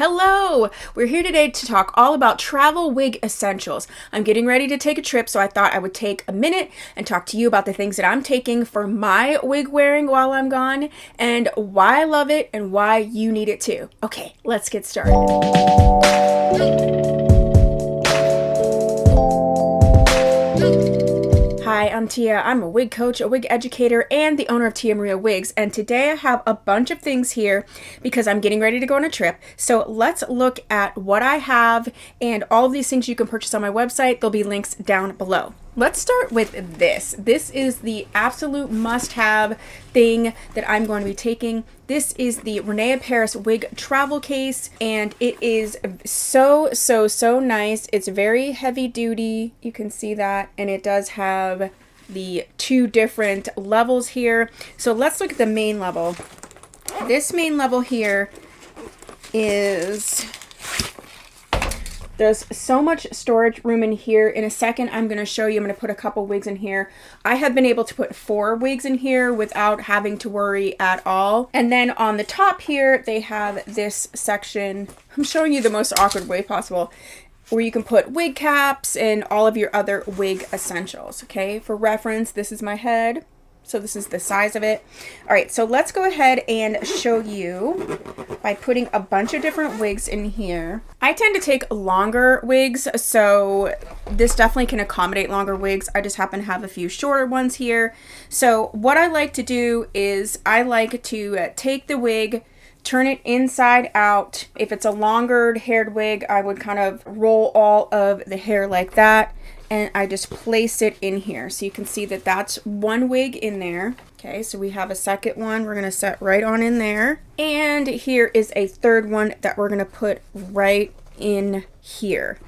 Hello! We're here today to talk all about travel wig essentials. I'm getting ready to take a trip, so I thought I would take a minute and talk to you about the things that I'm taking for my wig wearing while I'm gone and why I love it and why you need it too. Okay, let's get started. Hi, I'm Tia. I'm a wig coach, a wig educator, and the owner of Tia Maria Wigs. And today I have a bunch of things here because I'm getting ready to go on a trip. So let's look at what I have and all of these things you can purchase on my website. There'll be links down below. Let's start with this. This is the absolute must-have thing that I'm going to be taking. This is the Rene Paris wig travel case, and it is so nice. It's very heavy duty. You can see that, and it does have the two different levels here. So let's look at the main level. This main level here is... There's so much storage room in here. In a second, I'm going to show you. I'm going to put a couple wigs in here. I have been able to put 4 wigs in here without having to worry at all. And then on the top here, they have this section. I'm showing you the most awkward way possible, where you can put wig caps and all of your other wig essentials. Okay, for reference, this is my head. So this is the size of it. All right, so let's go ahead and show you by putting a bunch of different wigs in here. I tend to take longer wigs, so this definitely can accommodate longer wigs. I just happen to have a few shorter ones here. So what I like to do is I like to take the wig, turn it inside out. If it's a longer haired wig, I would kind of roll all of the hair like that. And I just place it in here. So you can see that that's one wig in there. Okay, so we have a second one we're gonna set right on in there. And here is a third one that we're gonna put right in here.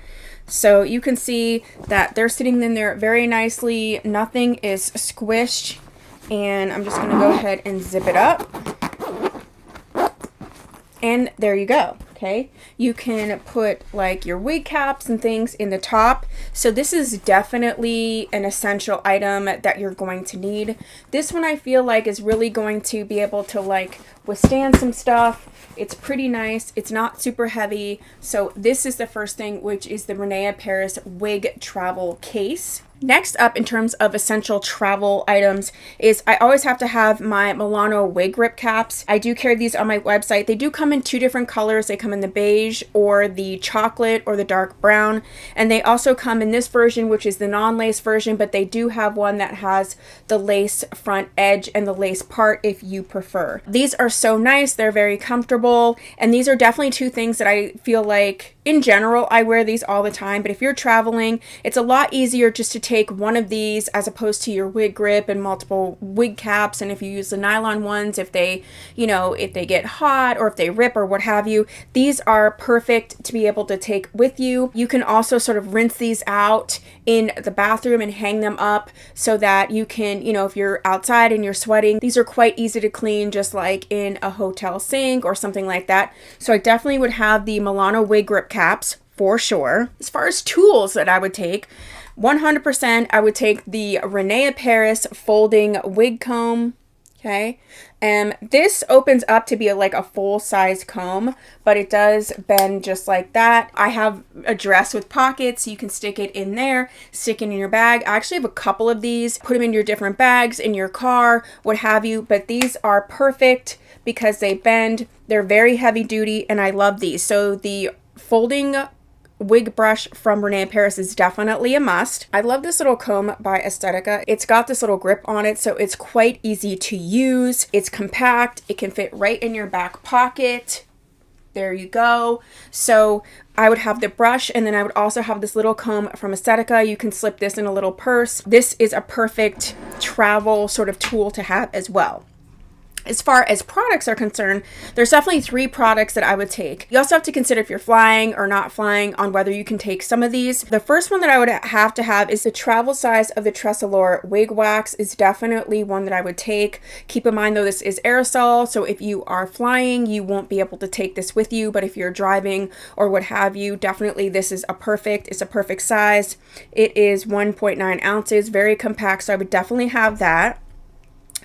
So you can see that they're sitting in there very nicely. Nothing is squished. And I'm just gonna go ahead and zip it up. And there you go. Okay, you can put like your wig caps and things in the top. So this is definitely an essential item that you're going to need. This one I feel like is really going to be able to like withstand some stuff. It's pretty nice. It's not super heavy. So this is the first thing, which is the Rene Paris wig travel case. Next up, in terms of essential travel items, is I always have to have my Milano wig grip caps. I do carry these on my website. They do come in 2 different colors. They come in the beige or the chocolate or the dark brown. And they also come in this version, which is the non-lace version, but they do have one that has the lace front edge and the lace part if you prefer. These are so nice. They're very comfortable. And these are definitely 2 things that I feel like, in general, I wear these all the time. But if you're traveling, it's a lot easier just to take one of these as opposed to your wig grip and multiple wig caps. And if you use the nylon ones, if they, if they get hot or if they rip or what have you, these are perfect to be able to take with you. You can also sort of rinse these out in the bathroom and hang them up so that you can, if you're outside and you're sweating, these are quite easy to clean, just like in a hotel sink or something like that. So I definitely would have the Milano wig grip caps for sure. As far as tools that I would take, 100% I would take the Rene Paris folding wig comb. Okay, this opens up to be like a full-size comb, but it does bend just like that. I have a dress with pockets, so you can stick it in there, stick it in your bag. I actually have a couple of these. Put them in your different bags, in your car, what have you, but these are perfect because they bend. They're very heavy duty, and I love these. So the folding wig brush from Rene Paris is definitely a must. I love this little comb by Estetica. It's got this little grip on it, so it's quite easy to use. It's compact. It can fit right in your back pocket. There you go. So I would have the brush, and then I would also have this little comb from Estetica. You can slip this in a little purse. This is a perfect travel sort of tool to have as well. As far as products are concerned, there's definitely 3 products that I would take. You also have to consider if you're flying or not flying on whether you can take some of these. The first one that I would have to have is the travel size of the Tressallure wig wax is definitely one that I would take. Keep in mind though, this is aerosol, so if you are flying, you won't be able to take this with you, but if you're driving or what have you, definitely this is it's a perfect size. It is 1.9 ounces, very compact, so I would definitely have that.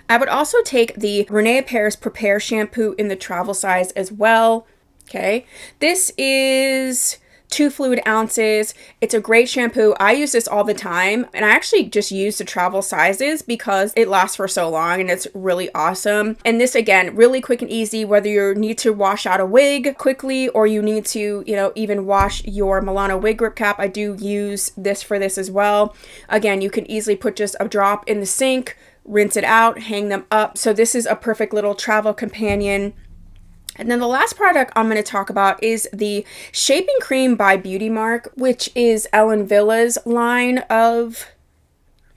I would also take the Rene Paris Prepare shampoo in the travel size as well. Okay, this is 2 fluid ounces. It's a great shampoo. I use this all the time, and I actually just use the travel sizes because it lasts for so long and it's really awesome. And this, again, really quick and easy, whether you need to wash out a wig quickly or you need to, you know, even wash your Milano wig grip cap. I do use this for this as well. Again, you can easily put just a drop in the sink, rinse it out, hang them up. So this is a perfect little travel companion. And then the last product I'm going to talk about is the Shaping Cream by Beautymark, which is Ellen Villa's line of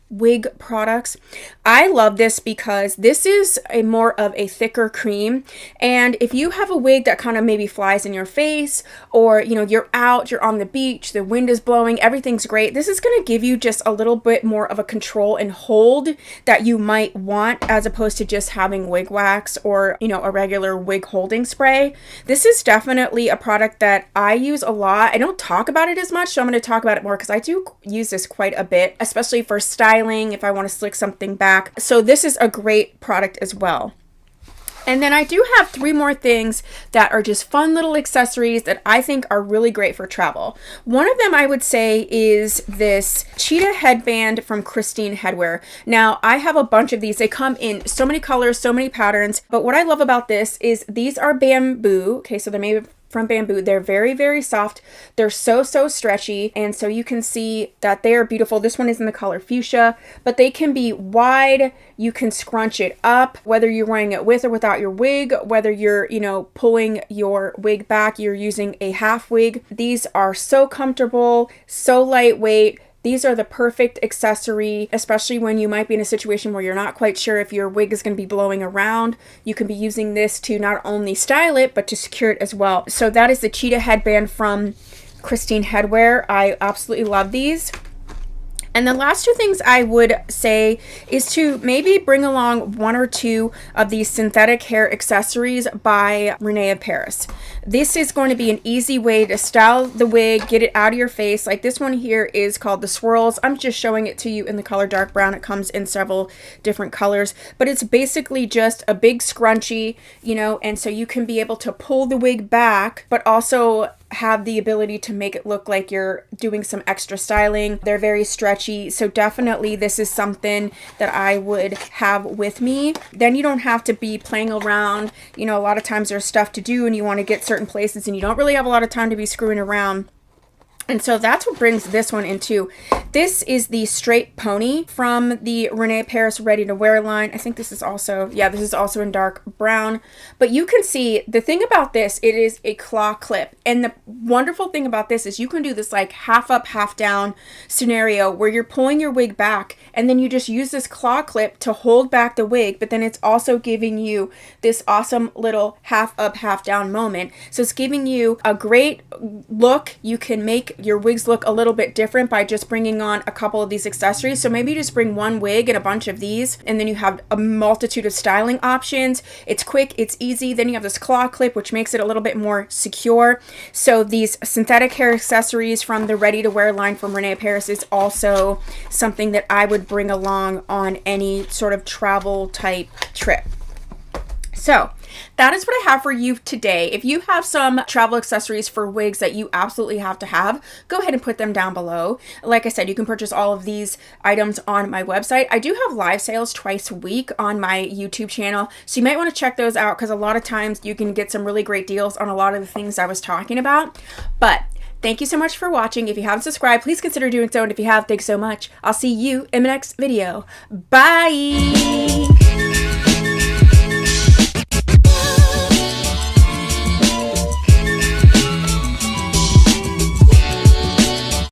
wig products. I love this because this is a more of a thicker cream, and if you have a wig that kind of maybe flies in your face, or you know, you're out, you're on the beach, the wind is blowing, everything's great, this is going to give you just a little bit more of a control and hold that you might want, as opposed to just having wig wax or, you know, a regular wig holding spray. This is definitely a product that I use a lot. I don't talk about it as much, so I'm going to talk about it more because I do use this quite a bit, especially for styling, if I want to slick something back. So this is a great product as well. And then I do have 3 more things that are just fun little accessories that I think are really great for travel. One of them I would say is this Chitta headband from Christine Headwear. Now, I have a bunch of these. They come in so many colors, so many patterns, but what I love about this is these are bamboo. Okay, so they're made from bamboo. They're very, very soft. They're so stretchy, and so you can see that they are beautiful. This one is in the color fuchsia, but they can be wide. You can scrunch it up, whether you're wearing it with or without your wig, whether you're, you know, pulling your wig back, you're using a half wig. These are so comfortable, so lightweight. These are the perfect accessory, especially when you might be in a situation where you're not quite sure if your wig is going to be blowing around. You can be using this to not only style it, but to secure it as well. So that is the Chitta headband from Christine Headwear. I absolutely love these. And the last 2 things I would say is to maybe bring along 1 or 2 of these synthetic hair accessories by Rene of Paris. This is going to be an easy way to style the wig, get it out of your face. Like this one here is called the Swirls. I'm just showing it to you in the color dark brown. It comes in several different colors, but it's basically just a big scrunchie, you know, and so you can be able to pull the wig back, but also have the ability to make it look like you're doing some extra styling. They're very stretchy, so definitely this is something that I would have with me. Then you don't have to be playing around. You know, a lot of times there's stuff to do and you want to get certain places and you don't really have a lot of time to be screwing around. And so that's what brings this one into. This is the straight pony from the Rene Paris Ready to Wear line. I think this is also, yeah, this is also in dark brown. But you can see the thing about this, it is a claw clip. And the wonderful thing about this is you can do this like half up, half down scenario where you're pulling your wig back and then you just use this claw clip to hold back the wig, but then it's also giving you this awesome little half up, half down moment. So it's giving you a great look. You can make your wigs look a little bit different by just bringing on a couple of these accessories. So maybe you just bring 1 wig and a bunch of these, and then you have a multitude of styling options. It's quick, it's easy. Then you have this claw clip, which makes it a little bit more secure. So these synthetic hair accessories from the Ready to Wear line from Rene Paris is also something that I would bring along on any sort of travel type trip. So that is what I have for you today. If you have some travel accessories for wigs that you absolutely have to have, go ahead and put them down below. Like I said, you can purchase all of these items on my website. I do have live sales twice a week on my YouTube channel, so you might want to check those out because a lot of times you can get some really great deals on a lot of the things I was talking about. But thank you so much for watching. If you haven't subscribed, please consider doing so. And if you have, thanks so much. I'll see you in the next video. Bye!